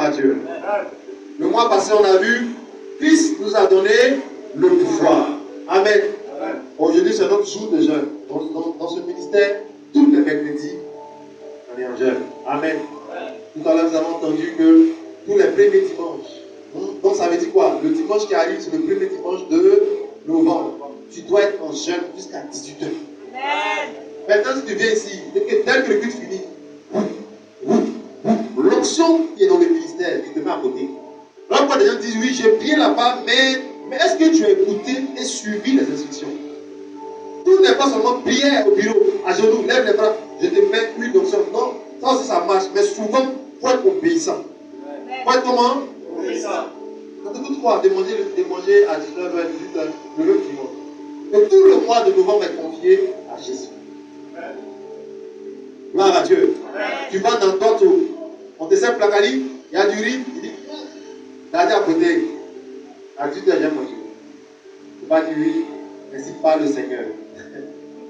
à Dieu. Le mois passé, on a vu, Christ nous a donné le pouvoir. Amen. Aujourd'hui, c'est notre jour de jeûne. Dans ce ministère, tous les mercredis, on est en jeûne. Amen. Tout à l'heure, nous avons entendu que tous les premiers dimanches. Donc, ça veut dire quoi? Le dimanche qui arrive, c'est le premier dimanche de novembre. Tu dois être en jeûne jusqu'à 18h. Maintenant, si tu viens ici, dès que le culte finit, l'onction qui est dans le ministère, tu te mets à côté. Alors, quand les gens disent oui, j'ai prié là-bas, mais est-ce que tu as écouté et suivi les instructions? Tout n'est pas seulement prière au bureau, à genoux, lève les bras, je te mets une onction. Non, ça aussi ça marche, mais souvent, il faut être obéissant. Il faut être comment? Obéissant. Quand toutefois, de manger à 19h, 18h, le dimanche. Et tout le mois de novembre est confié à Jésus. Gloire à Dieu. Tu vas dans toi tout. On te sert placali, il y a du riz, il dit, t'as dit à côté, à 18h, j'ai mangé. Tu vas dire oui, ainsi parle le Seigneur.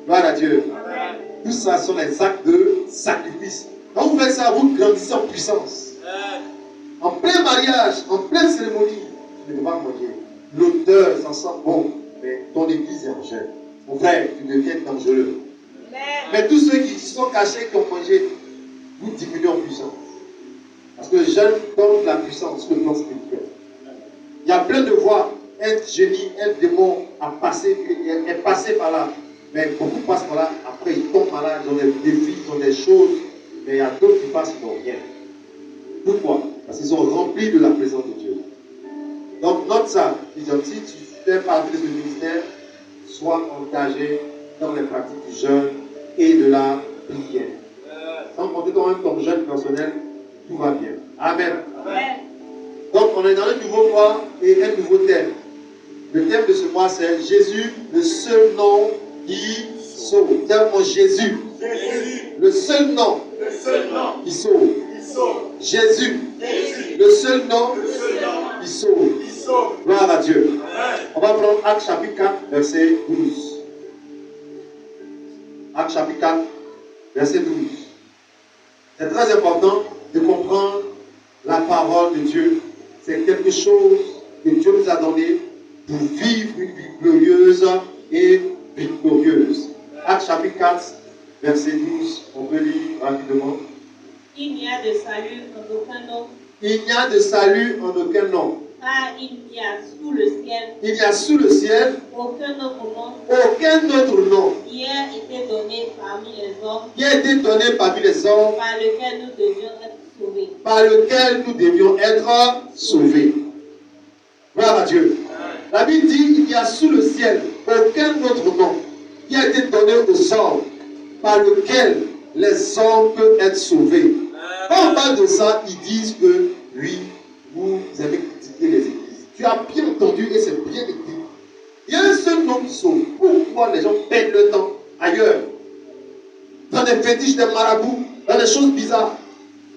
Gloire à Dieu. Amen. Tout ça sont les actes de sacrifice. Quand vous faites ça, vous grandissez en puissance. En plein mariage, en pleine cérémonie, tu ne peux pas manger. L'odeur, ça sent bon, mais ton église est en jeûne. Mon frère, tu deviens dangereux. Mais tous ceux qui sont cachés, qui ont mangé, vous diminuez en puissance. Parce que le jeûne donne la puissance sur le plan spirituel. Il y a plein de voies. Un génie, un démon est passé par là. Mais beaucoup passent par là. Après, ils tombent malades, ils ont des défis, ils ont des choses. Mais il y a d'autres qui passent, ils n'ont rien. Pourquoi? Parce qu'ils sont remplis de la présence de Dieu. Donc, note ça. Si tu fais partie de ce ministère, sois engagé dans les pratiques du jeûne et de la prière. Sans compter toi-même ton jeûne personnel, tout va bien. Amen. Amen. Donc, on est dans un nouveau mois et un nouveau thème. Le thème de ce mois, c'est Jésus, le seul nom qui sauve. Dis-moi Jésus. Jésus. Le seul nom, qui sauve. Jésus. Le seul nom, qui sauve. Gloire à Dieu. Amen. On va prendre Actes chapitre 4, verset 12. Actes chapitre 4, verset 12. C'est très important de comprendre la parole de Dieu. C'est quelque chose que Dieu nous a donné pour vivre une vie glorieuse et victorieuse. Actes chapitre 4, verset 12. On peut lire rapidement. Il n'y a de salut en aucun nom. Il n'y a de salut en aucun nom. Car il n'y a sous le ciel. Il n'y a sous le ciel Aucun autre nom. Aucun autre nom. Qui a été donné parmi les hommes. Qui a été donné parmi les hommes. Par lequel nous devions être sauvés. Par lequel nous devions être sauvés. Gloire à Dieu. La Bible dit il n'y a sous le ciel aucun autre nom qui a été donné aux hommes par lequel les hommes peuvent être sauvés. Quand on parle de ça, ils disent que oui, vous avez critiqué les églises. Tu as bien entendu et c'est bien écrit. Il y a un seul nom qui sauve. Pourquoi les gens perdent le temps ailleurs? Dans des fétiches, des marabouts, dans des choses bizarres.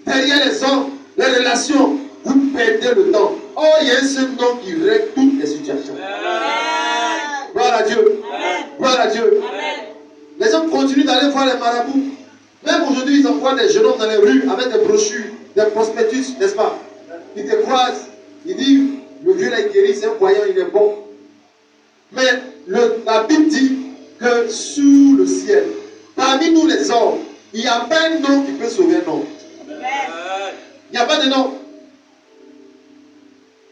Derrière les hommes, les relations, vous perdez le temps. Oh, il y a un seul nom qui règle toutes les situations. Amen. Gloire à Dieu. Amen. Gloire à Dieu. Amen. Les gens continuent d'aller voir les marabouts. Même aujourd'hui, ils envoient des jeunes hommes dans les rues avec des brochures, des prospectus, n'est-ce pas? Ils te croisent, ils disent, le vieux est guéri, c'est un voyant, il est bon. Mais la Bible dit que sous le ciel, parmi nous les hommes, il n'y a pas un nom qui peut sauver un homme. Il n'y a pas de nom.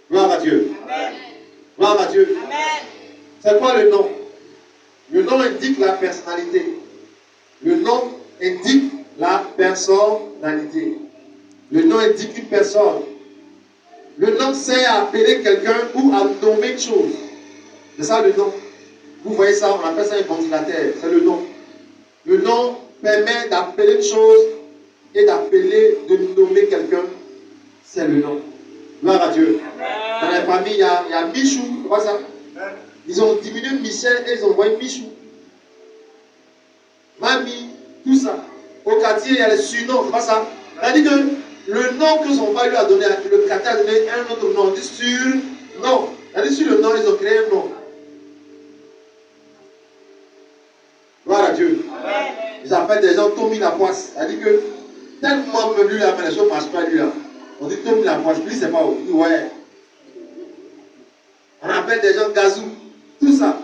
Gloire à Dieu. Amen. Gloire à Dieu. Amen. C'est quoi le nom? Le nom indique la personnalité. Le nom indique la personnalité. Le nom indique une personne. Le nom sert à appeler quelqu'un ou à nommer une chose. C'est ça le nom. Vous voyez ça, on appelle ça un ventilateur. C'est le nom. Le nom permet d'appeler une chose et de nommer quelqu'un. C'est le nom. Gloire à Dieu. Dans les familles, il y a Michou. Tu vois ça? Ils ont diminué Michel et ils ont envoyé Michou. Mamie, tout ça. Au quartier, il y a les surnoms. Tu vois ça? C'est-à-dire que le nom que son père lui a donné, le quartier a donné un autre nom. Dit sur nom. C'est-à-dire sur le nom, ils ont créé un nom. Gloire à Dieu. Amen. Ils appellent des gens Tommy la poisse. C'est-à-dire que tellement que lui là, mais les choses ne marchent pas lui là. On dit tombe la poche. Lui, c'est pas où. Il dit, ouais. On appelle des gens gazou. Tout ça.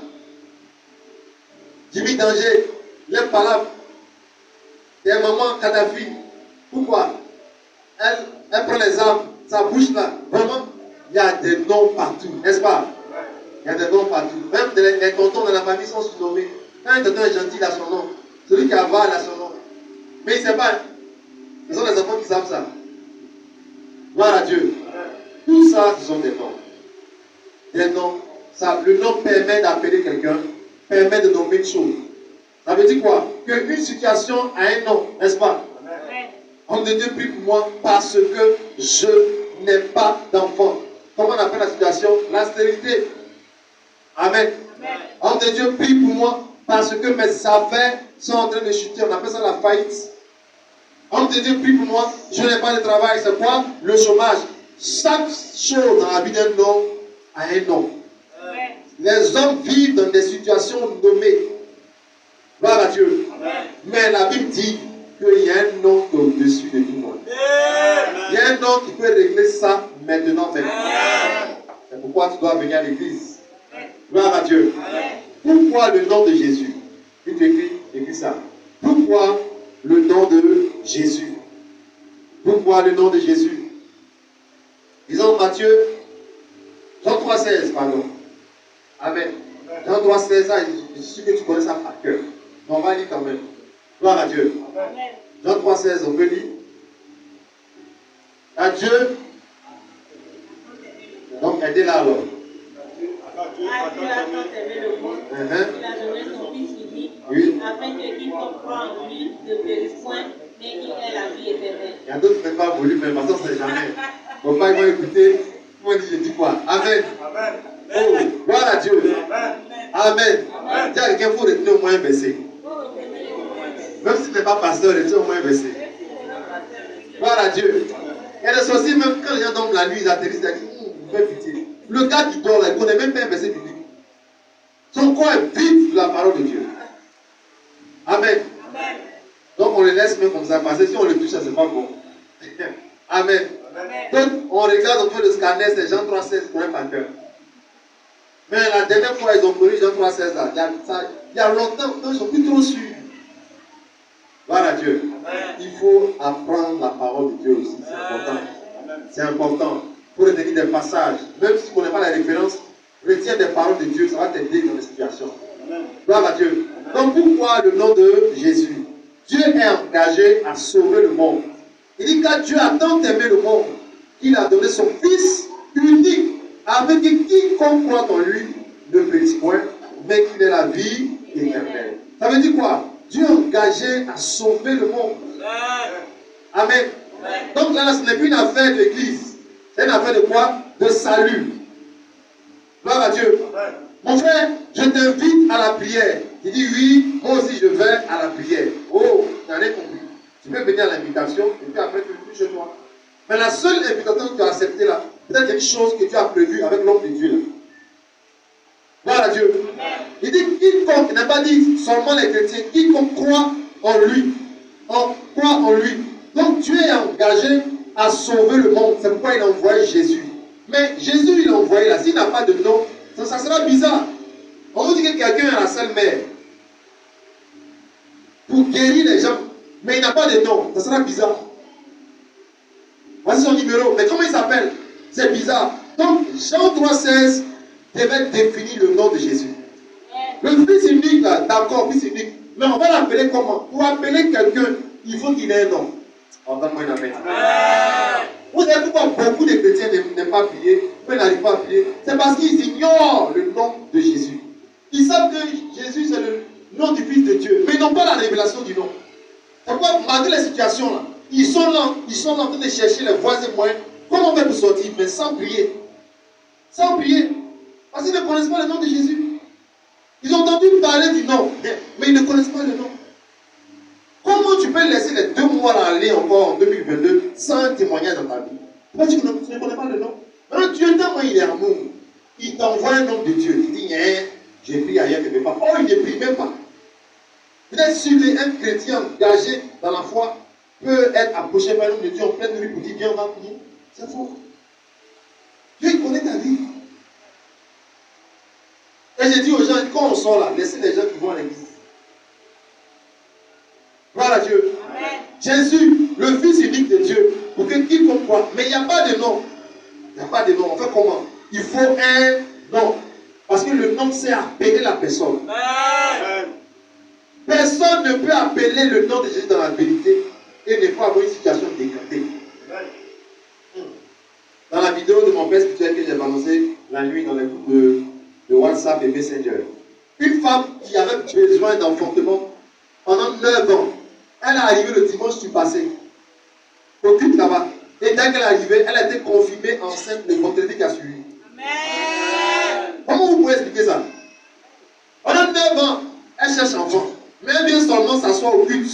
Jimmy Danger, les palabres. Des mamans Kadhafi. Pourquoi? Elle prend les armes, sa bouche là. Vraiment, il y a des noms partout, n'est-ce pas? Il y a des noms partout. Même les tontons dans la famille sont surnommés. Quand un tonton est gentil, il a son nom. Celui qui avale, il a son nom. Mais il ne sait pas. Ce sont les enfants qui savent ça. Gloire à Dieu. Tout ça, ce sont des noms. Des noms. Ça, le nom permet d'appeler quelqu'un, permet de nommer une chose. Ça veut dire quoi? Qu'une situation a un nom, n'est-ce pas? Homme de Dieu, prie pour moi parce que je n'ai pas d'enfant. Comment on appelle la situation? La stérilité. Amen. Homme de Dieu, prie pour moi parce que mes affaires sont en train de chuter. On appelle ça la faillite. Homme de Dieu, prie pour moi. Je n'ai pas de travail. C'est quoi? Le chômage. Chaque chose dans la vie d'un homme a un nom. Les hommes vivent dans des situations nommées. Gloire à Dieu. Mais la Bible dit qu'il y a un nom au-dessus de tout le monde. Il y a un nom qui peut régler ça maintenant même. C'est pourquoi tu dois venir à l'église. Gloire à Dieu. Pourquoi le nom de Jésus? Il écrit ça. Pourquoi le nom de Jésus? Pourquoi le nom de Jésus? Disons Matthieu, Jean 3,16, pardon. Amen. Jean 3,16, je suis sûr que tu connais ça par cœur. Mais on va lire quand même. Gloire à Dieu. Jean 3,16, on peut lire. À Dieu. Donc, aidez-la alors. Dieu a tant aimé le monde, il a donné son Fils unique, afin que quiconque croit en lui ne périsse point, mais qu'il ait la vie éternelle. Il y a d'autres qui n'ont pas voulu, mais maintenant, c'est jamais. Mon père, ils vont écouter. Moi, je dis quoi? Amen. Oh, gloire à Dieu. Amen. Dis à quelqu'un, il faut retenir au moins un verset. Même si tu n'es pas pasteur, retiens au moins un verset. Gloire à Dieu. Il y a des sorciers, même quand les gens dorment la nuit, ils atterrissent, ils disent, vous faites pitié. Le gars qui dort là, il ne connaît même pas un verset biblique. Son corps est vide de la parole de Dieu. Amen. Donc on le laisse même comme ça, parce que si on le touche, ça c'est pas bon. Amen. Donc on regarde, on fait le scanner, c'est Jean 3,16 pour un par cœur. Mais la dernière fois, ils ont connu Jean 3,16 là. Il y a longtemps, ils ne sont plus trop sûrs. Voilà Dieu. Il faut apprendre la parole de Dieu aussi. C'est important. C'est important. Pour retenir des passages, même si tu ne connais pas la référence, retiens des paroles de Dieu, ça va t'aider dans les situations. Gloire à Dieu. Donc pourquoi le nom de Jésus? Dieu est engagé à sauver le monde. Il dit que Dieu a tant aimé le monde qu'il a donné son Fils unique, avec quiconque croit en lui ne périsse point, mais qu'il ait la vie éternelle. Ça veut dire quoi? Dieu est engagé à sauver le monde. Amen. Donc là, ce n'est plus une affaire de l'église. C'est une affaire de quoi? De salut. Gloire à Dieu. Mon frère, je t'invite à la prière. Il dit oui, moi aussi je vais à la prière. Oh, tu n'as rien compris. Tu peux venir à l'invitation et puis après tu es plus chez toi. Mais la seule invitation que tu as acceptée là, peut-être une chose que tu as prévue avec l'homme de Dieu là. Gloire à Dieu. Il dit quiconque, il n'a pas dit seulement les chrétiens, quiconque croit en lui. Croit en lui. Donc Dieu est engagé à sauver le monde. C'est pourquoi il a envoyé Jésus. Mais Jésus, il a envoyé là. S'il n'a pas de nom, ça sera bizarre. On vous dit que quelqu'un a la seule mère pour guérir les gens, mais il n'a pas de nom. Ça sera bizarre. Voici son numéro. Mais comment il s'appelle? C'est bizarre. Donc, Jean 3,16 devait définir le nom de Jésus. Le Fils unique, là, d'accord, Fils unique. Mais on va l'appeler comment? Pour appeler quelqu'un, il faut qu'il ait un nom. Oh, donne-moi une amen. Vous savez pourquoi beaucoup de chrétiens n'aiment pas prier, ou n'arrivent pas à prier? C'est parce qu'ils ignorent le nom de Jésus. Ils savent que Jésus c'est le nom du Fils de Dieu, mais ils n'ont pas la révélation du nom. C'est pourquoi, malgré les situations là, ils sont là en train de chercher les voies et moyens. Comment on fait pour sortir? Mais sans prier. Sans prier. Parce qu'ils ne connaissent pas le nom de Jésus. Ils ont entendu parler du nom, mais ils ne connaissent pas le nom. Comment tu peux laisser les 2 mois aller encore en 2022 sans un témoignage dans ta vie? Parce que tu ne connais pas le nom. Maintenant, Dieu, tellement il est amour, il t'envoie un homme de Dieu. Il dit, j'ai pris ailleurs, je ne vais pas. Oh, il ne prie même pas. Vous êtes sûr qu'un chrétien engagé dans la foi peut être approché par un homme de Dieu en pleine nuit pour dire, viens, on va prier. C'est faux. Dieu il connaît ta vie. Et j'ai dit aux gens, quand on sort là, laissez les gens qui vont à l'église. Voilà Dieu. Amen. Jésus, le Fils unique de Dieu, pour que quiconque croit. Mais il n'y a pas de nom. Il n'y a pas de nom. On fait comment? Il faut un nom. Parce que le nom, c'est appeler la personne. Amen. Personne ne peut appeler le nom de Jésus dans la vérité et ne pas avoir une situation décantée. Dans la vidéo de mon père spirituel que j'ai balancé la nuit dans les groupes de WhatsApp et Messenger, une femme qui avait besoin d'enfantement pendant 9 ans, elle est arrivée le dimanche du passé, au culte là-bas. Et dès qu'elle est arrivée, elle a été confirmée enceinte le vendredi qui a suivi. Amen. Comment vous pouvez expliquer ça? Pendant 9 ans, elle cherche enfant. Mais elle vient seulement s'asseoir au culte.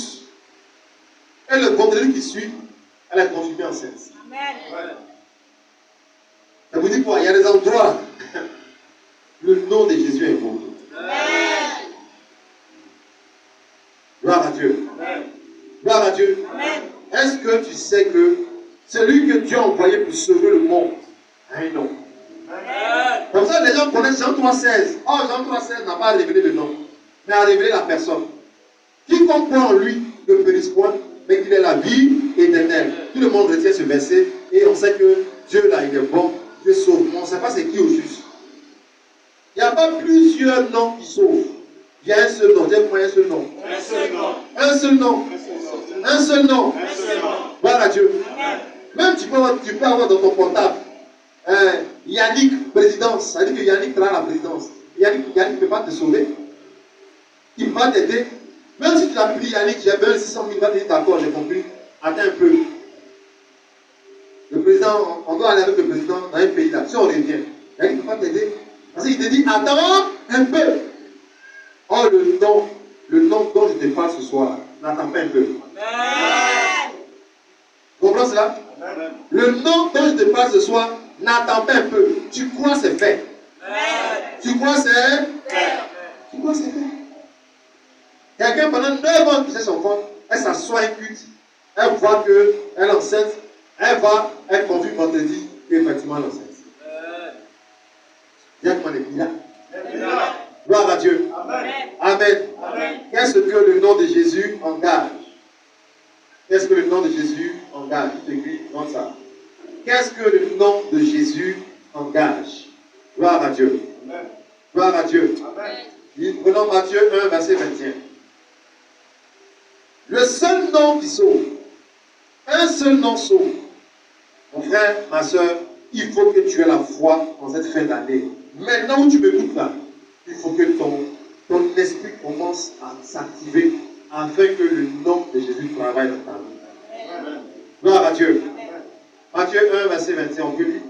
Et le vendredi qui suit, elle est confirmée enceinte. Amen. Ça vous dit quoi? Il y a des endroits. Le nom de Jésus est beau. Amen. Gloire à Dieu. Amen. Gloire à Dieu. Amen. Est-ce que tu sais que celui que Dieu a envoyé pour sauver le monde a un nom? Amen. Comme ça, les gens connaissent Jean 3,16. Oh, Jean 3,16 n'a pas révélé le nom, mais a révélé la personne. Quiconque croit en lui ne périsse point, mais qu'il ait la vie éternelle. Tout le monde retient ce verset et on sait que Dieu là, il est bon, Dieu sauve. Mais on ne sait pas c'est qui au juste. Il n'y a pas plusieurs noms qui sauvent. Il y a un seul nom. Dis-moi un seul nom. Un seul nom. Un seul nom. Un seul nom. Un seul nom. Voilà Dieu. Amen. Même tu peux avoir dans ton portable Yannick présidence. Ça veut dire que Yannick prend la présidence. Yannick ne peut pas te sauver. Il va t'aider. Même si tu l'as pris Yannick, j'ai besoin de 600 000, il va te dire d'accord, j'ai compris. Attends un peu. Le président, on doit aller avec le président dans un pays là. Si on revient, Yannick ne peut pas t'aider. Parce qu'il te dit attends un peu. Oh, le nom dont je te parle ce soir, n'attends pas un peu. Amen. Tu comprends cela? Amen. Le nom dont je te parle ce soir, n'attends pas un peu. Tu crois c'est fait. Amen. Tu crois c'est fait. Tu crois c'est fait. Quelqu'un pendant 9 ans qui cherche son enfant, elle s'assoit un culte, elle voit qu'elle est enceinte, elle conduit vendredi et effectivement elle est enceinte. Viens comment les là. Gloire à Dieu. Amen. Amen. Amen. Qu'est-ce que le nom de Jésus engage? Qu'est-ce que le nom de Jésus engage? Tu t'écris dans ça. Qu'est-ce que le nom de Jésus engage? Gloire à Dieu. Amen. Gloire à Dieu. Amen. Prenons Matthieu 1, verset 21. Le seul nom qui sauve, un seul nom sauve. Mon frère, ma soeur, il faut que tu aies la foi en cette fin d'année. Maintenant où tu m'écoutes là, il faut que ton esprit commence à s'activer afin que le nom de Jésus travaille dans ta vie. Amen. Gloire à Dieu. Amen. Matthieu 1, verset 21, on peut lire.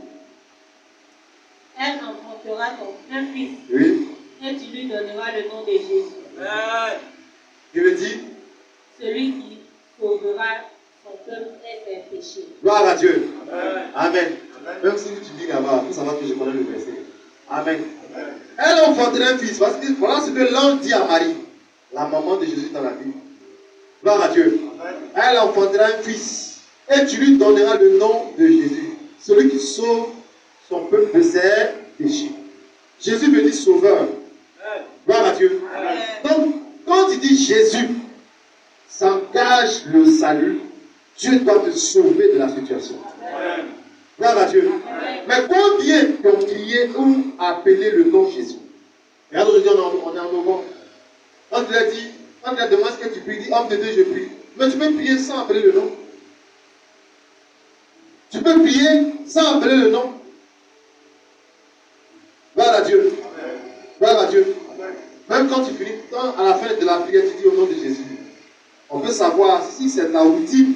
Elle enfantera un fils Oui. et tu lui donneras le nom de Jésus. Amen. Il me dit, Celui qui sauvera son peuple et ses péchés. gloire à Dieu. Amen. Amen. Même si tu dis là-bas, pour savoir que je connais le verset. Amen. Elle enfantera un fils. Parce que voilà ce que l'ange dit à Marie, la maman de Jésus dans la Bible. Gloire à Dieu. Amen. Elle enfantera un fils. Et tu lui donneras le nom de Jésus. Celui qui sauve son peuple de ses péchés. Jésus veut dire sauveur. Gloire à Dieu. Amen. Donc, quand il dit Jésus s'engage le salut, Dieu doit te sauver de la situation. Amen. Gloire à Dieu. Amen. Mais combien ont crié ou appelé le nom Jésus? Regarde, aujourd'hui, on est en novembre. Quand il a dit, quand il a demandé ce que tu pries, il dit, homme de Dieu, je prie. Mais tu peux prier sans appeler le nom. Tu peux prier sans appeler le nom. Gloire à Dieu. Amen. Gloire à Dieu. Amen. Même quand tu finis, à la fin de la prière, tu dis au nom de Jésus. On peut savoir si c'est la routine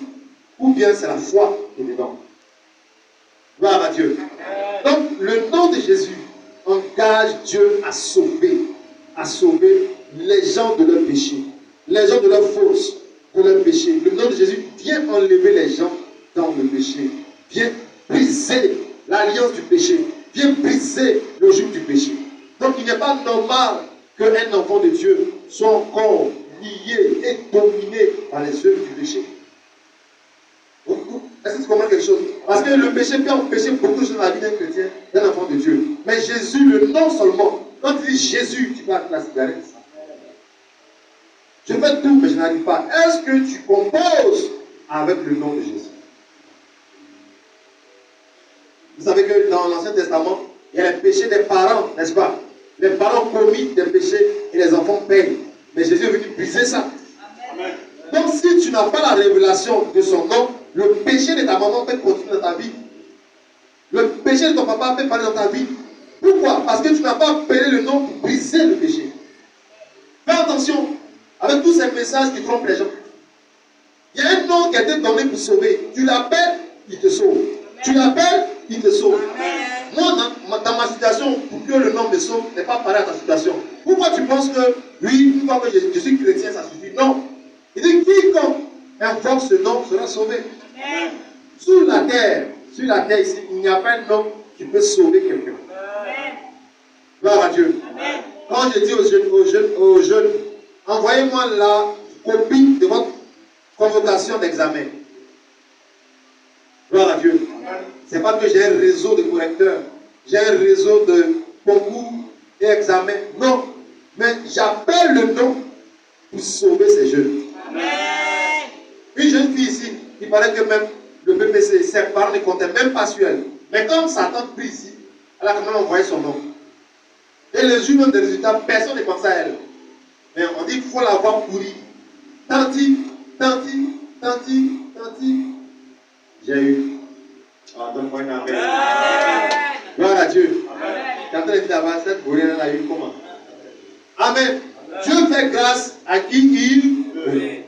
ou bien c'est la foi qui est dedans. Gloire à Dieu. Donc, le nom de Jésus engage Dieu à sauver les gens de leurs péchés, les gens de leurs fausses, de leurs péchés. Le nom de Jésus vient enlever les gens dans le péché, vient briser l'alliance du péché, vient briser le joug du péché. Donc, il n'est pas normal qu'un enfant de Dieu soit encore lié et dominé par les œuvres du péché. Est-ce Merci de comprendre quelque chose. Parce que le péché peut empêcher beaucoup de choses dans la vie d'un chrétien, d'un enfant de Dieu. Mais Jésus, le nom seulement, quand tu dis Jésus, tu vas la cigarette. Je fais tout, mais je n'arrive pas. Est-ce que tu composes avec le nom de Jésus? Vous savez que dans l'Ancien Testament, il y a les péchés des parents, n'est-ce pas? Les parents commis des péchés et les enfants payent. Mais Jésus est venu briser ça. Amen. Donc si tu n'as pas la révélation de son nom, le péché de ta maman peut continuer dans ta vie. Le péché de ton papa peut parler dans ta vie. Pourquoi? Parce que tu n'as pas appelé le nom pour briser le péché. Fais attention avec tous ces messages qui trompent les gens. Il y a un nom qui a été donné pour sauver. Tu l'appelles, il te sauve. Tu l'appelles, il te sauve. Moi, dans ma situation, pour que le nom me sauve, n'est pas pareil à ta situation. Pourquoi tu penses que, oui, une fois que je suis chrétien, ça suffit? Non. Il dit, quiconque invoque ce nom sera sauvé. Amen. Sur la terre ici, il n'y a pas un nom qui peut sauver quelqu'un. Amen. Gloire à Dieu. Amen. Quand je dis aux jeunes, envoyez-moi la copie de votre convocation d'examen. Gloire à Dieu. Ce n'est pas que j'ai un réseau de correcteurs, j'ai un réseau de concours et examens. Non. Mais j'appelle le nom pour sauver ces jeunes. Amen. Une jeune fille ici, il paraît que même le PPC, ses parents ne comptaient même pas sur elle. Mais comme Satan prie ici, elle a quand même envoyé son nom. Et les jours des résultats, personne ne pensait à elle. Mais on dit qu'il faut l'avoir pourrie. Tanti. J'ai eu. Ah, donne-moi une amen. Gloire à Dieu. Quand elle dit là-bas, cette bourrée, elle a eu comment? Amen. Dieu fait grâce à qui il veut. Et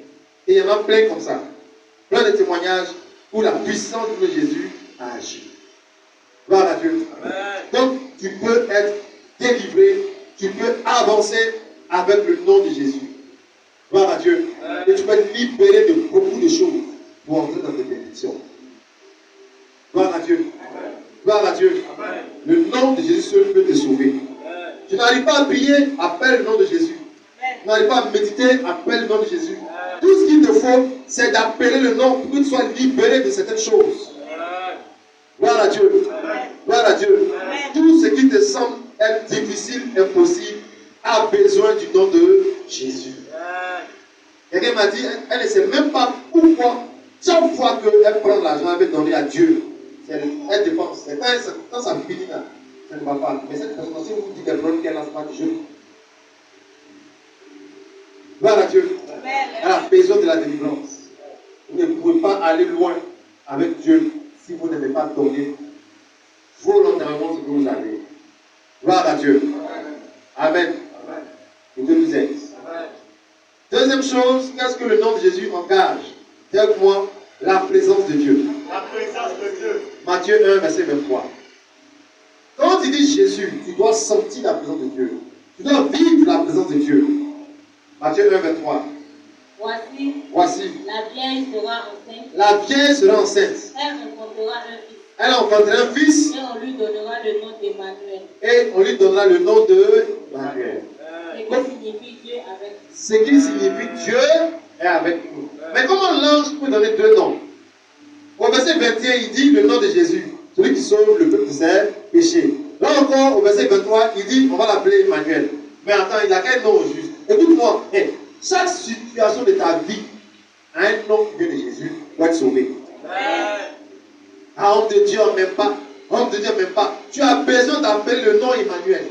il y en a plein comme ça. Plein de témoignages où la puissance de Jésus a agi. Gloire à Dieu. Donc, tu peux être délivré, tu peux avancer avec le nom de Jésus. Gloire à Dieu. Et tu peux être libéré de beaucoup de choses pour entrer dans tes bénédictions. Gloire à Dieu. Gloire à Dieu. Le nom de Jésus seul peut te sauver. Tu n'arrives pas à prier, appelle le nom de Jésus. Tu n'arrives pas à méditer, appelle le nom de Jésus. Tout ce qu'il te faut, c'est d'appeler le nom pour que tu sois libéré de certaines choses. Gloire à Dieu. Gloire à Dieu. Tout ce qui te semble être difficile, impossible, a besoin du nom de Jésus. Quelqu'un m'a dit, elle ne sait même pas pourquoi, chaque fois qu'elle prend l'argent, elle veut donner à Dieu. Elle dépense. Quand ça finit là, ça ne va pas. Mais cette personne, si vous dites qu'elle prend, qu'elle lance pas de jeu. Gloire à Dieu. Elle a besoin de la délivrance. Vous ne pouvez pas aller loin avec Dieu si vous n'avez pas donné volontairement ce que vous avez. Gloire à Dieu. Amen. Et Dieu nous aide. Deuxième chose, qu'est-ce que le nom de Jésus engage? Dis avec moi, la présence de Dieu. La présence de Dieu. Matthieu 1, verset 23. Quand tu dis Jésus, tu dois sentir la présence de Dieu. Tu dois vivre la présence de Dieu. Matthieu 1, 23. Voici. La vieille sera enceinte. La vieille sera enceinte. Elle enfantera un fils. Elle enfantera un fils. Et on lui donnera le nom d'Emmanuel. Et on lui donnera le nom de Emmanuel. Ce qui signifie Dieu avec nous. Ce qui signifie Dieu est avec nous. Mais comment l'ange peut donner deux noms? Au verset 21, il dit le nom de Jésus, celui qui sauve le peuple de ses péchés. Là encore, au verset 23, il dit on va l'appeler Emmanuel. Mais attends, il a quel nom au juste? Écoute-moi, chaque situation de ta vie a un nom qui vient de Jésus pour être sauvé. Ah, homme de Dieu, même pas. Homme de Dieu, même pas. Tu as besoin d'appeler le nom Emmanuel.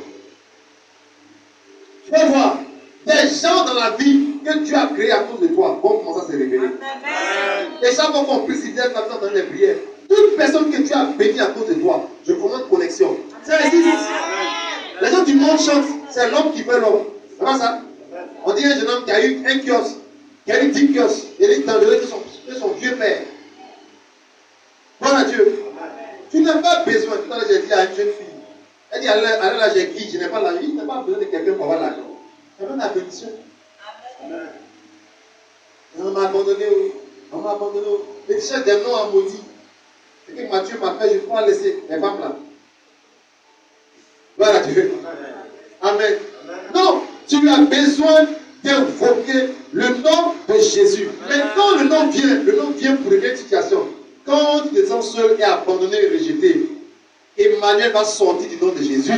Tu vas voir, des gens dans la vie que Dieu a créés à cause de toi vont commencer à se révéler. Les gens vont comprendre si Dieu a dans les prières. Toute personne que tu as bénie à cause de toi, je commande connexion. Ça existe. Les gens du monde chantent, c'est l'homme qui fait l'homme. C'est pas ça? On dit un jeune homme qui a eu un kiosque, qui a eu 10 kiosques, il est dangereux que son vieux père. Voilà Dieu. Tu n'as pas besoin. Tout à l'heure, j'ai dit à une jeune fille, elle dit, allez là, j'ai qui? Je n'ai pas l'argent. Je n'ai pas besoin de quelqu'un pour avoir l'argent. C'est même la bénédiction. On m'a abandonné. On m'a abandonné. Les chefs des noms ont maudit. Ce que Matthieu m'a fait, je ne peux pas laisser les femmes là. Voilà Dieu. Amen. Non, tu as besoin d'invoquer le nom de Jésus. Mais quand le nom vient pour une situation, quand tu te sens seul et abandonné et rejeté, Emmanuel va sortir du nom de Jésus.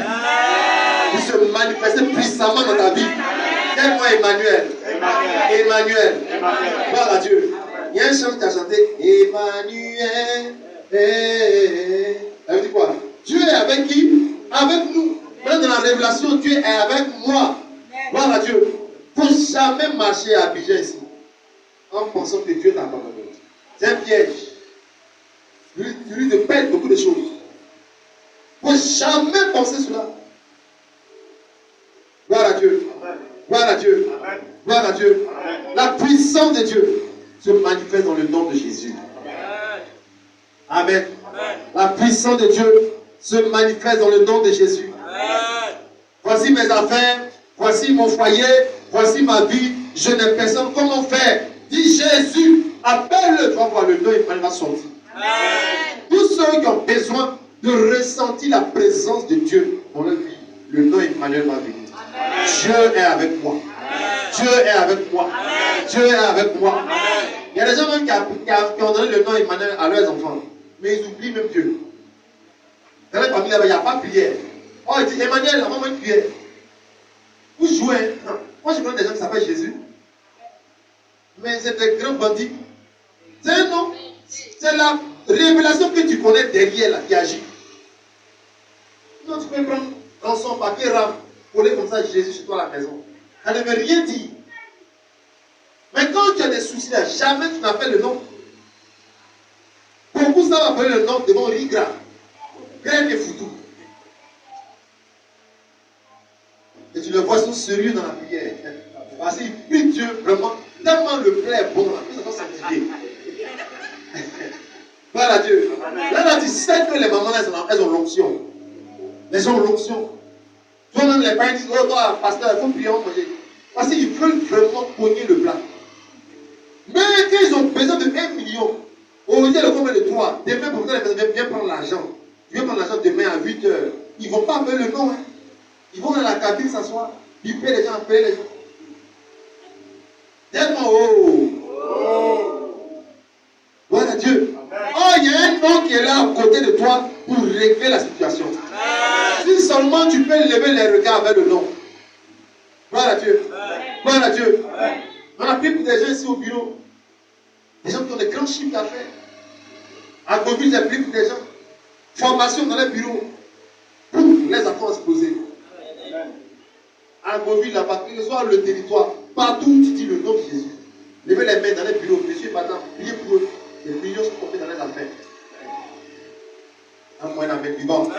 Il se manifester puissamment dans ta vie. Quel-moi Emmanuel. Emmanuel. Gloire à Dieu. Il y a un chant qui a chanté Emmanuel. Ça veut dire quoi? Dieu est avec qui? Avec nous. Maintenant dans la révélation, Dieu est avec moi. Gloire à Dieu. Il ne faut jamais marcher à Abidjan ici en pensant que Dieu t'a abandonné. C'est un piège. Tu lui de perdre beaucoup de choses. Il ne faut jamais penser cela. Gloire à Dieu. Gloire à Dieu. Gloire à Dieu. La puissance de Dieu se manifeste dans le nom de Jésus. Amen. La puissance de Dieu se manifeste dans le nom de Jésus. Voici mes affaires, voici mon foyer, voici ma vie, je n'ai personne. Comment faire? Dis Jésus, appelle-le. Tu vas voir, le nom il va sortir. Tous ceux qui ont besoin de ressentir la présence de Dieu dans leur vie, le nom Emmanuel va venir. Dieu est avec moi. Dieu est avec moi. Dieu est avec moi. Il y a des gens même qui ont donné le nom Emmanuel à leurs enfants, mais ils oublient même Dieu. Dans la famille, il n'y a pas de prière. Oh, il dit Emmanuel, on va une prière. Vous jouez. Non. Moi, je connais des gens qui s'appellent Jésus, mais c'est des grands bandits. C'est un nom. C'est la révélation que tu connais derrière là, qui agit. Non, tu peux prendre dans son papier rame, coller comme ça Jésus chez toi à la maison. Ça ne veut rien dire. Mais quand tu as des soucis là, jamais tu n'appelles le nom. Beaucoup savent appeler le nom devant Rigra. Grève et foutu. Et tu le vois, ils sont sérieux dans la prière. Parce qu'ils prient Dieu vraiment, tellement le plat est bon, ça va s'activer. Gloire à Dieu. Là, tu sais que les mamans, elles ont l'onction. Elles ont l'onction. Toi-même, les parents disent, oh, toi, pasteur, il faut prier, on manger. Parce qu'ils veulent vraiment pogner le plat. Mais quand ils ont besoin de 1 million, au lieu de combien de 3, demain, pour vous viens prendre l'argent. Tu viens prendre l'argent demain à 8 heures. Ils ne vont pas appeler le nom. Hein. Ils vont dans la cabine s'asseoir. Ils paient les gens, appeler les gens. Dites-moi, oh. Gloire à Dieu. Oh, il y a un nom qui est là à côté de toi pour régler la situation. Si seulement tu peux lever les regards vers le nom. Gloire à Dieu. Gloire à Dieu. On a pris pour des gens ici au bureau. Des gens qui ont des grands chiffres d'affaires. À Covid, j'ai pris pour des gens. Formation dans les bureaux. Les affaires se poser. À Covid, là-bas, que ce soit le territoire, partout tu dis le nom de Jésus. Levez les mains dans les bureaux. Monsieur, madame, priez pour eux. Les millions sont tombés dans les affaires. Un moyen d'amener vivant.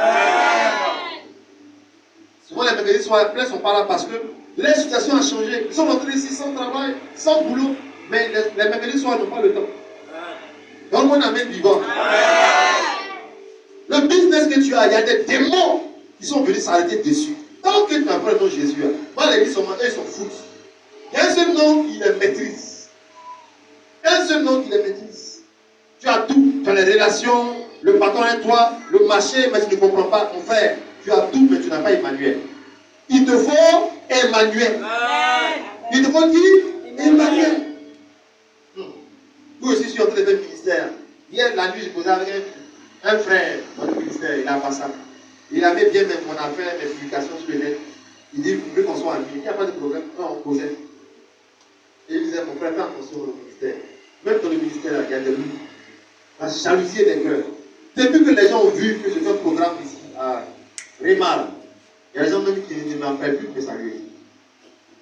Souvent, les mécanismes sont pas là parce que les situations ont changé. Ils sont rentrés ici sans travail, sans boulot. Mais les mécanismes n'ont pas le temps. Donc, moi, on amène vivant. Le business que tu as, il y a des démons qui sont venus s'arrêter dessus. Tant que tu n'as pas le nom de Jésus, moi, les gens, ils s'en foutent. Il y a un seul nom qui les maîtrise. Un seul nom qui les maîtrise. Tu as tout. Tu as les relations, le patron est toi, le marché, mais tu ne comprends pas. Mon frère, tu as tout, mais tu n'as pas Emmanuel. Il te faut Emmanuel. Il te faut qui? Emmanuel. Vous aussi, je suis en train de faire le ministère. Hier, la nuit, je posais avec un frère dans le ministère. Il a pas ça. Il avait bien même mon affaire, mes publications sur le net. Il dit, vous voulez qu'on soit amis. Il n'y a pas de problème. Non, on causait. Et il disait, mon frère, fais attention au ministère. Même dans le ministère, il y a des loups. La jalousie des cœurs. Depuis que les gens ont vu que je fais un programme ici à Rémal, il y a des gens même qui ne m'appellent plus que ça lui.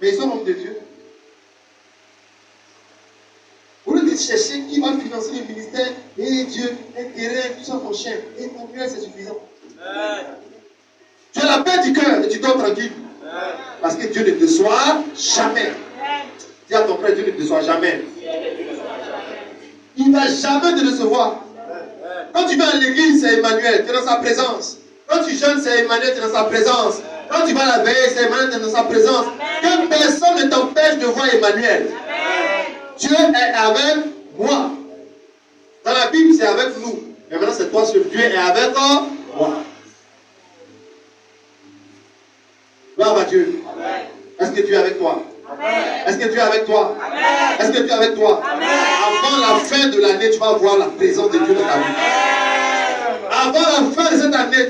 Mais ils sont hommes de Dieu. Au lieu de chercher qui va financer le ministère, et Dieu, un terrain, tout ça, mon chien, et mon cœur, c'est suffisant. Tu as la paix du cœur et tu dors tranquille. Parce que Dieu ne te déçoit jamais. Dis à ton frère, Dieu ne te déçoit jamais. Il ne va jamais te décevoir. Quand tu vas à l'église, c'est Emmanuel, tu es dans sa présence. Quand tu jeûnes, c'est Emmanuel, tu es dans sa présence. Quand tu vas à la veille, c'est Emmanuel, tu es dans sa présence. Que personne ne t'empêche de voir Emmanuel. Dieu est avec moi. Dans la Bible, c'est avec nous. Mais maintenant, c'est toi seul. Dieu est avec moi. Gloire à Dieu. Est-ce que Dieu est avec toi? Est-ce que Dieu est avec toi? Est-ce que Dieu est avec toi? Avant avant la fin de l'année, tu vas voir la présence de Dieu dans ta vie. Avant la fin de cette année,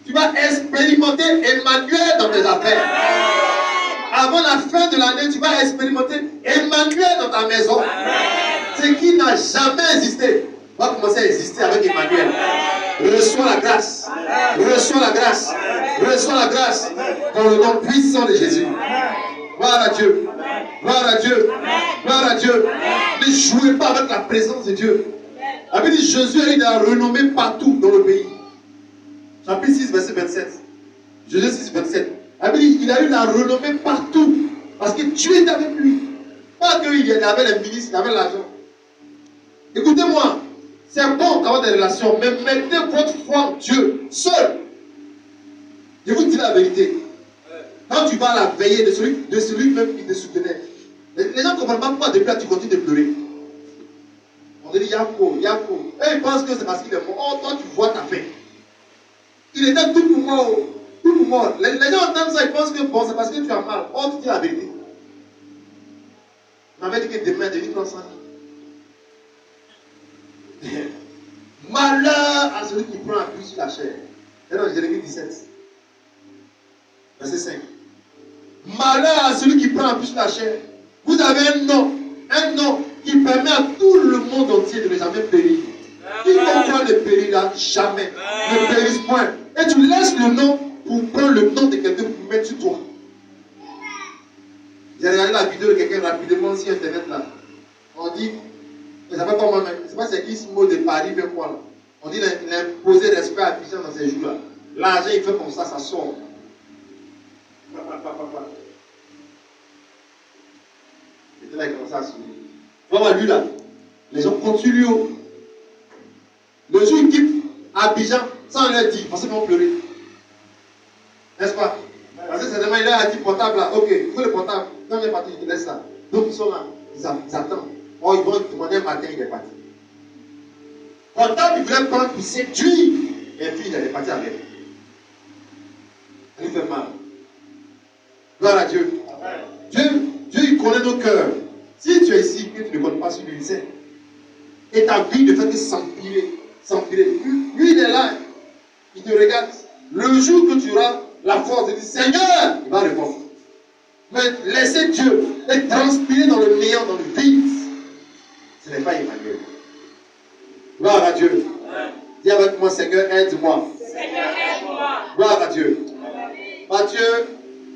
tu vas expérimenter Emmanuel dans tes affaires. Avant la fin de l'année, tu vas expérimenter Emmanuel dans ta maison. Ce qui n'a jamais existé va commencer à exister avec Emmanuel. Reçois la grâce. Reçois la grâce. Reçois la grâce. Dans le nom puissant de Jésus. Gloire à Dieu. Gloire à Dieu. Gloire à Dieu. Ne jouez pas avec la présence de Dieu. La Bible dit Jésus a eu de la renommée partout dans le pays. Chapitre 6, verset 27. Jésus 6, 27. La Bible dit il a eu de la renommée partout. Parce que Dieu est avec lui. Pas qu'il avait les ministres, il avait l'argent. Écoutez-moi. C'est bon d'avoir des relations, mais mettez votre foi en Dieu seul. Je vous dis la vérité. Quand tu vas à la veillée de celui même qui te soutenait, les gens ne comprennent pas pourquoi depuis là tu continues de pleurer. On te dit Yako. Et ils pensent que c'est parce qu'il est mort. Oh, toi tu vois ta fin. Il était tout pour moi. Tout pour moi. Les gens entendent ça, ils pensent que bon, c'est parce que tu as mal. Oh, tu dis la vérité. On m'avait dit que demain, Denis prend 100 000. Malheur à celui qui prend appui sur la chair. C'est dans Jérémie 17, verset 5. Malheur à celui qui prend appui sur la chair. Vous avez un nom qui permet à tout le monde entier de ne jamais périr. Quiconque ne périra jamais, ne périsse point. Et tu laisses le nom pour prendre le nom de quelqu'un pour mettre sur toi. J'ai regardé la vidéo de quelqu'un rapidement sur internet là. On dit, mais ça fait pas moi-même, je ne sais pas c'est qui ce mot de Paris, mais quoi là. On dit qu'il a imposé respect à Christian dans ces jours-là. L'argent il fait comme ça sort. Il était là, il commençait à sourire. Voilà lui là. Les gens continuent. Le jour il quitte Abidjan, sans leur dire, parce qu'ils vont pleurer. N'est-ce pas? Parce que certainement il leur a dit portable là, ok, il faut le portable. Quand il est parti, il te laisse là. Donc ils sont là, ils attendent. Oh, ils vont demander un matin, il est parti. Portable, il voulait prendre pour séduire. Et puis il est parti avec. Ça lui fait mal. Gloire à Dieu. Dieu, il connaît nos cœurs. Si tu es ici et que tu ne connais pas celui il sait. Et ta vie ne fait que s'empirer. Lui, il est là. Il te regarde. Le jour que tu auras la force de dire Seigneur, il va répondre. Mais laisser Dieu et transpirer dans le néant, dans le vide, ce n'est pas Emmanuel. Gloire à Dieu. Dis avec moi, Seigneur, aide-moi. Seigneur, aide-moi. Gloire à Dieu. Matthieu,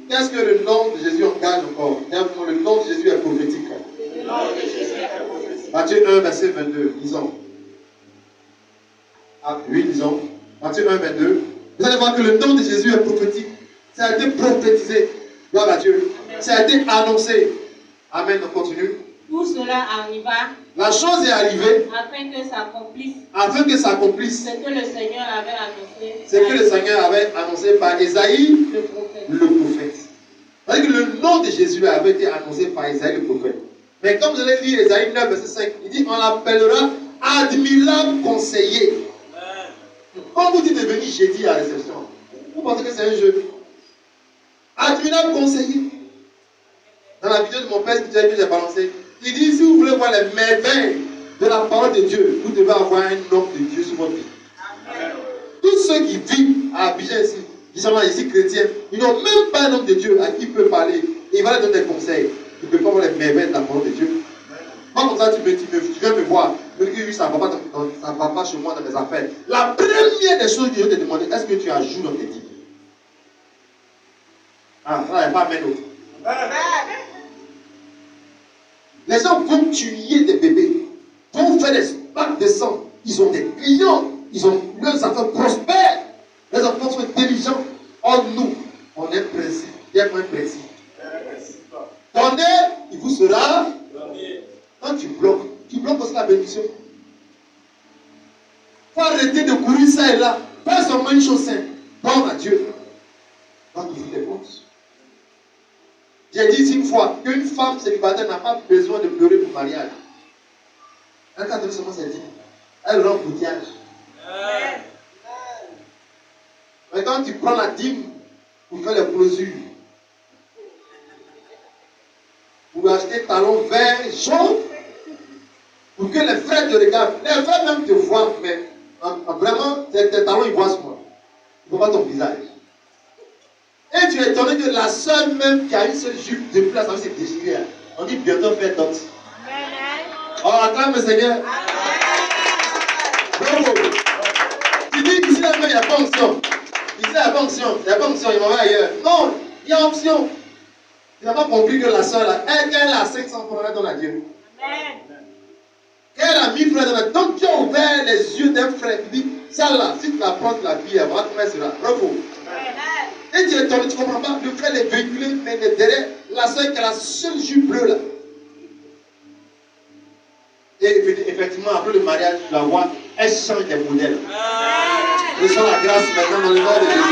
qu'est-ce que le nom de Jésus engage encore? Dis avec moi, le nom de Jésus est prophétique. Le nom de Jésus est prophétique. Matthieu 1, verset 22, disons. Ah, oui, disons. Matthieu 1, 22. Vous allez voir que le nom de Jésus est prophétique. Ça a été prophétisé. Gloire à Dieu. Ça a été annoncé. Amen, on continue. Tout cela arriva. La chose est arrivée Afin que s'accomplisse. ce que le Seigneur avait annoncé. Ce que le Seigneur avait annoncé par Esaïe, Le prophète. le prophète. C'est-à-dire que le nom de Jésus avait été annoncé par Esaïe, le prophète. Mais comme vous allez lire Esaïe 9, verset 5, il dit on l'appellera admirable conseiller. Quand vous dites de venir jeudi à la réception, vous pensez que c'est un jeu. Admirable conseiller. Dans la vidéo de mon père que j'ai balancé, il dit si vous voulez voir les merveilles de la parole de Dieu, vous devez avoir un homme de Dieu sur votre vie. Tous ceux qui vivent à Abidjan ici, qui sont là ici chrétiens, ils n'ont même pas un homme de Dieu à qui il peut parler. Et il va leur donner des conseils. Il ne peut pas voir les merveilles de la parole de Dieu. Pas comme ça, tu viens me voir. Tu me dis que oui, ça ne va pas chez moi dans mes affaires. La première des choses que je vais te demander, est-ce que tu as joué dans tes dîmes? Ah, ça, il n'y a pas un autre. Les gens vont tuer des bébés, vont faire des bacs de sang. Ils ont des clients, leurs affaires prospèrent. Les enfants sont intelligents. Or, nous, on est précis. Bien moins précis. Ton air, il vous sera. Quand tu bloques aussi la bénédiction. Il faut arrêter de courir ça et là. Fais seulement une chose simple. Donne à Dieu. Va ouvrir les portes. J'ai dit ici une fois qu'une femme célibataire n'a pas besoin de pleurer pour mariage. Elle a donné seulement ses dîmes. Elle rend boutillage. Mais quand tu prends la dîme pour faire les closures, pour acheter talons verts, jaunes, Pour que les frères te regardent. Les frères même te voient, mais vraiment, tes talons, ils voient ce moi. Ils ne voient pas ton visage. Et tu es étonné que la seule même qui a une seule jupe depuis la soirée s'est déchirée. On dit bientôt faire d'autres. Oh, acclame le Seigneur. Bravo. Tu dis ici là-bas, il n'y a pas onction. Ici, il n'y a pas onction. Il n'y a pas onction, il m'en va ailleurs. Non, il y a onction. Tu n'as pas compris que la soeur là, elle a 500 francs, elle donne à Dieu. Elle a 1000 francs. Donc tu as ouvert les yeux d'un frère qui dit, ça là, si tu la prends la vie, elle va te mettre cela. Bravo. Et tu es étonné, tu ne comprends pas. Le frère est véhiculé, mais derrière, la soeur qui a la seule jupe bleue là. Et effectivement, après le mariage, tu la vois, elle change des modèles. Reçois la grâce maintenant dans le nom de Jésus.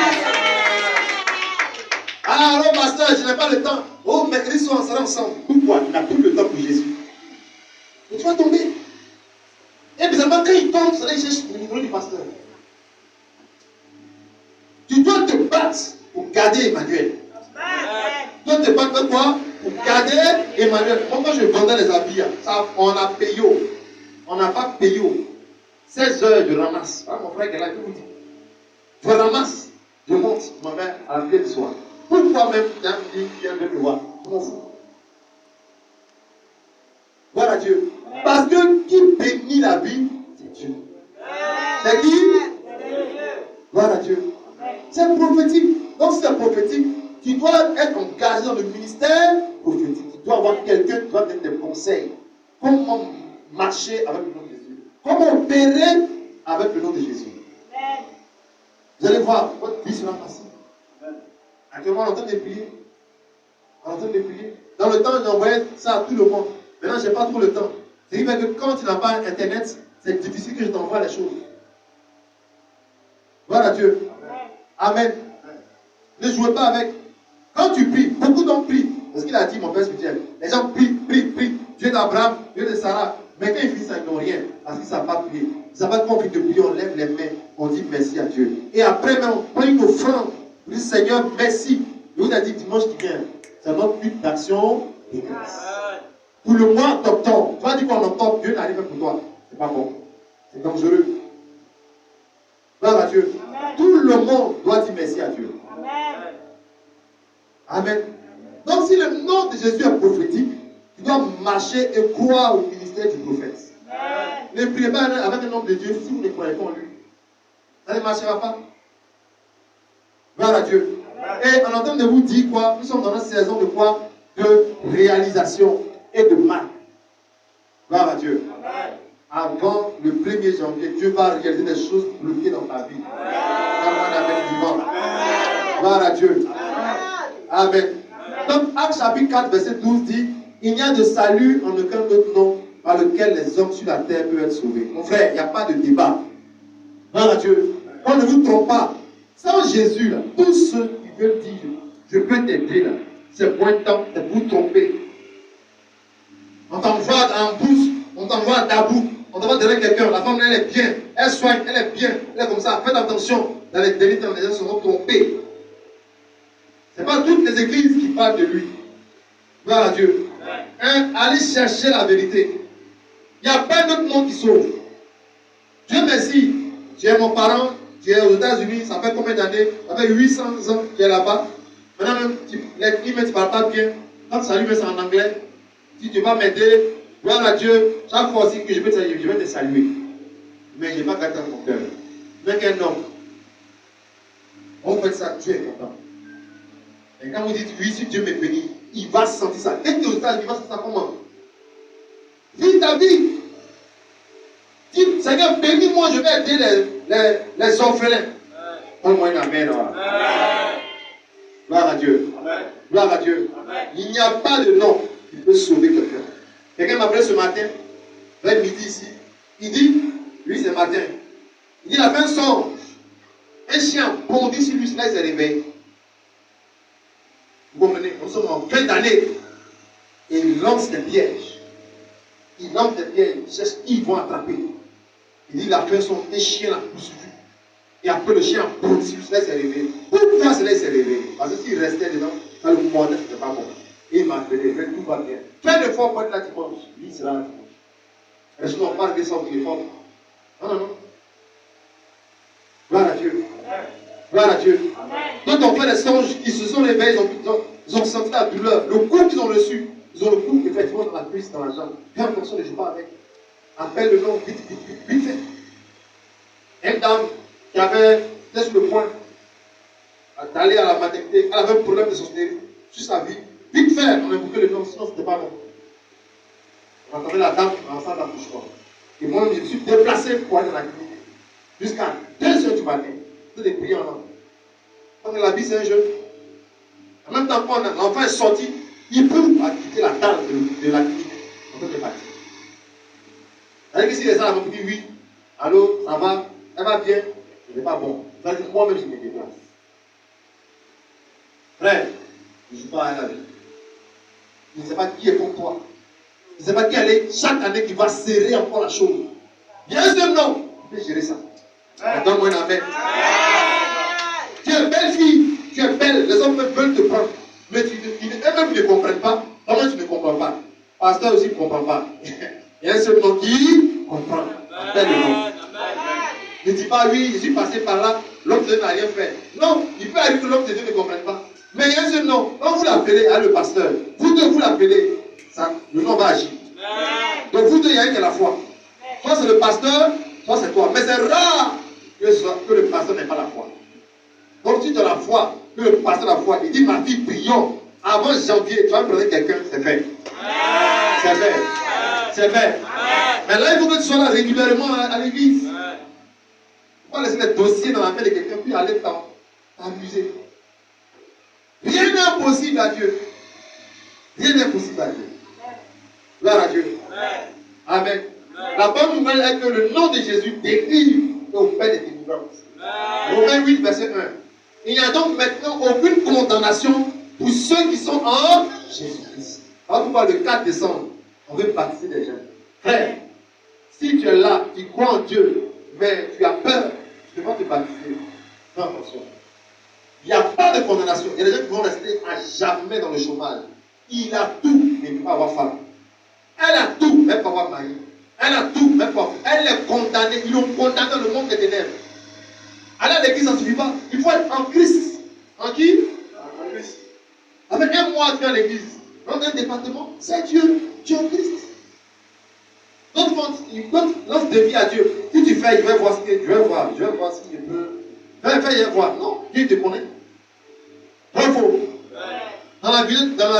Ah, alors, pasteur, je n'ai pas le temps. Oh, mercredi soir, on sera ensemble. Pourquoi? Tu n'as plus le temps pour Jésus. Et tu vas tomber. Et bizarrement, quand il tombe, il cherche le numéro du pasteur. Tu dois te battre pour garder Emmanuel. Tu dois te battre pour quoi? Pour garder Emmanuel. Moi, quand je vendais les habits, ça, on a payé. On n'a pas payé. 16 heures de ramasse. Ah, mon frère qui est là, il peut vous dire. Je ramasse, je monte, je m'en vais à la prière du soir. Pourquoi même tu as dit qu'il vient de me voir? Je m'en fous. Voilà Dieu. Parce que qui bénit la vie, c'est Dieu. C'est qui? Voilà Dieu. C'est prophétique. Donc si c'est prophétique, tu dois être engagé dans le ministère prophétique. Tu dois avoir quelqu'un qui doit donner des conseils. Comment marcher avec le nom de Jésus. Comment opérer avec le nom de Jésus. Vous allez voir, votre vie sera facile. Actuellement, on est en train de prier. On est en train de prier. Dans le temps, j'envoyais ça à tout le monde. Maintenant, je n'ai pas trop le temps. C'est-à-dire que quand tu n'as pas Internet, c'est difficile que je t'envoie les choses. Voilà Dieu. Amen. Ne jouez pas avec. Quand tu pries, beaucoup d'hommes prient. C'est ce qu'il a dit, mon père spirituel. Les gens prient, prient, prient. Dieu d'Abraham, Dieu de Sarah. Mais quand ils finissent, ils n'ont rien. Parce qu'ils ne savent pas prier. Ils ne savent pas comment on prie de prier. On lève les mains. On dit merci à Dieu. Et après, même, on prend une offrande. On dit Seigneur, merci. Je vous ai dit dimanche qui vient. C'est notre but d'action et grâce. Pour le mois d'octobre. Tu vas dire qu'en octobre, Dieu n'arrive pas pour toi. C'est pas bon. C'est dangereux. Gloire à Dieu. Amen. Tout le monde doit dire merci à Dieu. Amen. Amen. Donc si le nom de Jésus est prophétique, tu dois marcher et croire au ministère du prophète. Amen. Ne priez pas avec le nom de Dieu si vous ne croyez pas en lui. Ça ne marchera pas. Gloire à Dieu. Amen. Et en train de vous dire quoi? Nous sommes dans une saison de quoi? De réalisation et de marque. Gloire à Dieu. Amen. Avant le 1er janvier, Dieu va réaliser des choses bloquées dans ta vie. Amen. Gloire à Dieu. Amen. Donc, Actes chapitre 4, verset 12 dit, il n'y a de salut en aucun autre nom par lequel les hommes sur la terre peuvent être sauvés. Mon frère, il n'y a pas de débat. Gloire à Dieu. On ne vous trompe pas. Sans Jésus, là, tous ceux qui veulent dire, je peux t'aider, là, c'est point de temps de vous tromper. On t'envoie en bouche, on t'envoie à Dabou, on t'envoie derrière quelqu'un, la femme elle est bien, elle soigne, elle est bien, elle est comme ça, faites attention, dans les délits, les gens seront trompés. Ce n'est pas toutes les églises qui parlent de lui. Gloire à Dieu. Hein, allez chercher la vérité. Il n'y a pas d'autre nom qui sauve. Dieu merci, tu es mon parent, tu es aux États-Unis, ça fait combien d'années? Ça fait 800 ans que tu es là-bas. Maintenant même, les clients ne parlent pas bien. Quand salut, mais c'est en anglais. Si tu vas m'aider, gloire à Dieu, chaque fois aussi que je vais te saluer. Mais je ne vais pas gâter mon cœur. Mais qu'un homme, on fait ça, Dieu est content. Et quand vous dites, oui, si Dieu me bénit, il va sentir ça. Dès que tu es au stade, il va sentir ça comment? Vis ta vie. Dis, Seigneur, bénis-moi, je vais aider les orphelins. Donne-moi une amen. Gloire à Dieu. Amen. Gloire à Dieu. Amen. Il n'y a pas de nom qui peut sauver quelqu'un. Quelqu'un m'appelait ce matin, vers midi ici. Il dit, lui c'est matin, il dit, il a fait un songe. Un chien bondit sur lui, là il s'est réveillé. Vous comprenez, nous sommes en fin d'année. Et il lance des pièges. Il lance des pièges, il cherche qui ils vont attraper. Il dit, il a fait un songe, un chien l'a poursuivi. Et après le chien bondit sur lui, là il s'est réveillé. Pourquoi cela il s'est réveillé? Parce que s'il restait dedans, ça le mordait, ce n'était pas bon. Et il m'a appelé, tout va bien. Quel effort pour être là dimanche? Lui, il sera là dimanche. Les choses n'ont pas réglé ça au téléphone. Non. Gloire à Dieu. Gloire à Dieu. Quand on fait les songes, ils se sont réveillés, ils ont senti la douleur. Le coup qu'ils ont reçu, ils ont le coup effectivement dans la cuisse, dans la jambe. Fais attention, ne joue pas avec. Appelle le nom, vite fait. Une dame qui avait, était sur le point d'aller à la maternité, elle avait un problème de santé sur sa vie. Vite fait, on a invoqué le nom, sinon c'était pas bon. On entendait la dame en salle d'accouchement. Et moi, je me suis déplacé pour aller dans la clinique. Jusqu'à 2h du matin. Tout est prié en langue. Quand la vie, c'est un jeu. En même temps, quand l'enfant est sorti, il peut quitter la table de la clinique. On peut partir. C'est-à-dire que si les gens avaient dit oui, allô, ça va, elle va bien, ce n'est pas bon. C'est-à-dire que moi-même, je me déplace. Frère, je ne joue pas à la vie. Je ne sais pas qui est pour toi. Je ne sais pas qui est chaque année qui va serrer encore la chose. Bien sûr, non. Je vais gérer ça. Donne-moi un amen. Tu es belle fille, tu es belle, les hommes veulent te prendre. Mais eux-mêmes ne comprennent pas. Comment tu ne comprends pas? Pasteur aussi ne comprend pas. Il y a un seul nom qui comprend. Appelle le nom. Ne dis pas oui, je suis passé par là, l'homme de Dieu n'a rien fait. Non, il peut arriver que l'homme de Dieu ne comprenne pas. Mais il y a un seul nom. Quand vous l'appelez à le pasteur, vous deux vous l'appelez, le nom va agir. Donc vous deux, il y a une qui a la foi. Soit c'est le pasteur, soit c'est toi. Mais c'est rare que le pasteur n'ait pas la foi. Donc si tu as la foi, que le pasteur a la foi, il dit ma fille, prions. Avant janvier, tu vas me prendre quelqu'un, c'est fait. C'est fait. C'est fait. Mais là, il faut que tu sois là régulièrement à l'église. Il ne faut pas laisser les dossiers dans la main de quelqu'un, puis aller t'amuser. Rien n'est impossible à Dieu. Rien n'est impossible à Dieu. Gloire à Dieu. Amen. La bonne nouvelle est que le nom de Jésus délivre et opère des délivrances. Romains 8, verset 1. Il n'y a donc maintenant aucune condamnation pour ceux qui sont en Jésus-Christ. Alors pourquoi le 4 décembre, on veut baptiser des gens. Frère, si tu es là, tu crois en Dieu, mais tu as peur, tu ne vas pas te baptiser. Fais attention. Il n'y a pas de condamnation. Il y a des gens qui vont rester à jamais dans le chômage. Il a tout, mais il ne peut pas avoir femme. Elle a tout, même pas avoir mari. Elle a tout, même pas. Elle est condamnée. Ils l'ont condamnée dans le monde des ténèbres. Aller à l'église, ça ne suffit pas. Il faut être en Christ. En qui? En Christ. Avec un mois, tu es à l'église. Dans un département, c'est Dieu. Tu es en Christ. Donc, lance défi à Dieu. Si tu fais, je vais voir ce que je vais voir. Je vais voir si je peux. Fais, je vais voir. Non, Dieu te connaît. Bravo. Dans la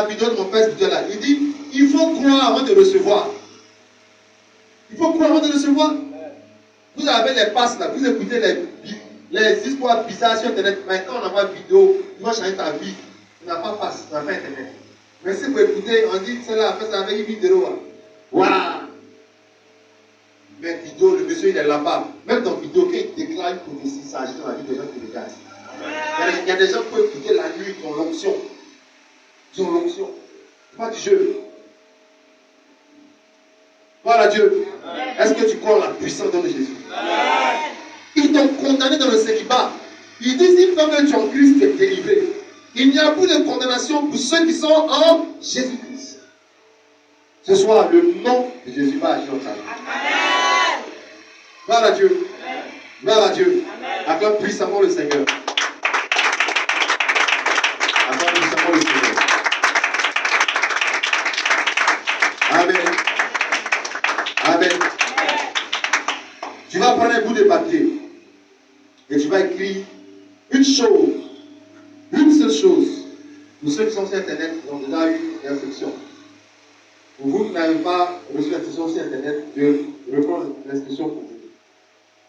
vidéo de mon père spirituel là, il dit il faut croire avant de recevoir. Il faut croire avant de recevoir. Vous avez les passes là, vous écoutez les histoires bizarres sur internet. Mais quand on n'a pas de vidéo, il va changer ta vie. Tu n'as pas passe, tu n'as pas internet. Mais si vous écoutez, on dit celle-là, fait ça avec une vidéo. Waouh! Mais vidéo, le monsieur il est là-bas. Même dans vidéo, quand il déclare une prophétie, ça agit dans la vie des gens qui regardent. Il y a des gens qui peuvent écouter la nuit, ils ont l'onction. Ils ont l'onction. Pas du jeu. Gloire à Dieu. Est-ce que tu crois en la puissance de Jésus? Ils t'ont condamné dans le célibat. Ils disent il faut que tu es en Christ, tu es délivré. Il n'y a plus de condamnation pour ceux qui sont en Jésus-Christ. Ce soir, le nom de Jésus va agir en ta vie. Gloire à Dieu. Gloire à Dieu. Acclame puissamment le Seigneur. Acclame puissamment le Seigneur. Amen. Amen. Tu vas prendre un bout de papier et tu vas écrire une chose, une seule chose. Pour ceux qui sont sur Internet, ils ont déjà eu l'instruction. Pour vous qui n'avez pas reçu l'instruction sur Internet, je reprends l'instruction pour vous.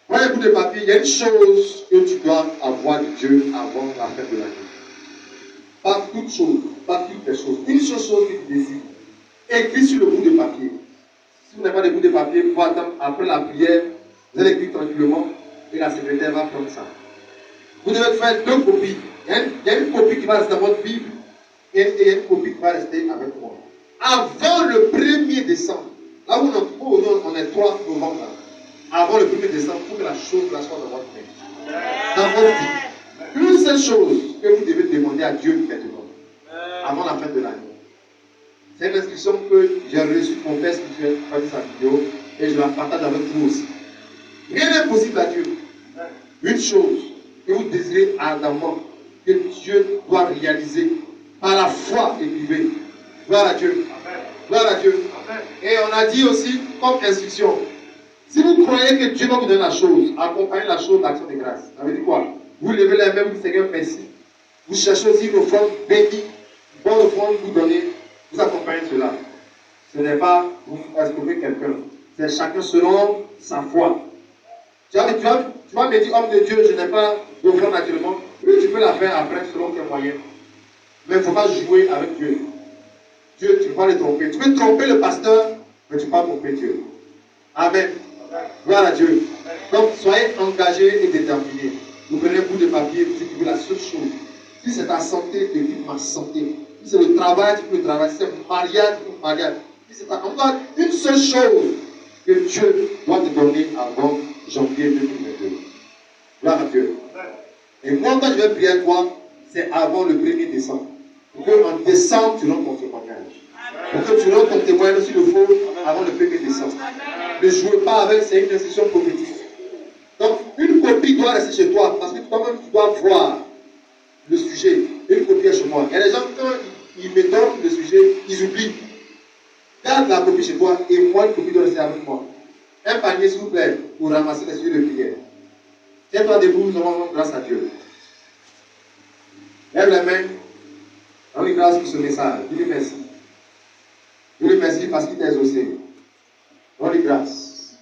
Prends un bout de papier, il y a une chose que tu dois avoir de Dieu avant la fin de l'année. Pas toute chose, pas toutes les choses. Une seule chose que tu désires. Écris sur le bout de papier. Si vous n'avez pas de bout de papier, vous attendre après la prière, vous allez écrire tranquillement et la secrétaire va prendre ça. Vous devez faire 2 copies. Il y a une copie qui va rester dans votre Bible et il y a une copie qui va rester avec moi. Avant le 1er décembre, là où on est 3 novembre, là, avant le 1er décembre, il faut que la chose là soit dans votre main. Dans votre vie. Une seule chose que vous devez demander à Dieu maintenant, avant la fin de l'année. C'est une instruction que j'ai reçue de mon père spirituel, qui a fait sa vidéo, et je la partage avec vous aussi. Rien n'est possible à Dieu. Une chose que vous désirez ardemment, que Dieu doit réaliser par la foi écrivée. Gloire à Dieu. Gloire à Dieu. Et on a dit aussi, comme instruction, si vous croyez que Dieu va vous donner la chose, accompagnez la chose d'action de grâce. Ça veut dire quoi? Vous levez les mains, vous dites Seigneur, merci. Vous cherchez aussi une offrande bénie, une bonne offrande vous donnez, vous accompagnez cela. Ce n'est pas vous escroquer quelqu'un, c'est chacun selon sa foi. Tu vas me dire, homme de Dieu, je n'ai pas d'offrande naturellement. Oui, tu peux la faire après selon tes moyens. Mais il ne faut pas jouer avec Dieu. Dieu, tu ne peux pas le tromper. Tu peux tromper le pasteur, mais tu ne peux pas tromper Dieu. Amen. Gloire à Dieu. Donc, soyez engagés et déterminés. Vous prenez un bout de papier, vous dites que la seule chose, si c'est ta santé, tu dis ma santé. Si c'est le travail, tu peux le travail. Si c'est le mariage, tu peux le mariage. Si c'est encore une seule chose que Dieu doit te donner avant janvier 2022. Gloire à Dieu. Et moi, quand je vais prier à toi, c'est avant le 1er décembre. Pour qu'en décembre, tu rentres ton témoignage. Pour que tu rentres ton témoignage, s'il le faut, avant le 1er décembre. Ne jouez pas avec, c'est une instruction prophétique. Donc, une copie doit rester chez toi, parce que toi-même, tu dois voir le sujet. Une copie est chez moi. Il y a des gens, quand ils m'étonnent le sujet, ils oublient. Garde la copie chez toi, et moi, une copie doit rester avec moi. Un panier, s'il vous plaît, pour ramasser les sujets de prière. Tiens-toi debout, nous allons rendre grâce à Dieu. Lève les mains. Rends-lui grâce pour ce message. Dis-lui merci. Dis-lui merci parce qu'il t'a exaucé. Rends-lui grâce.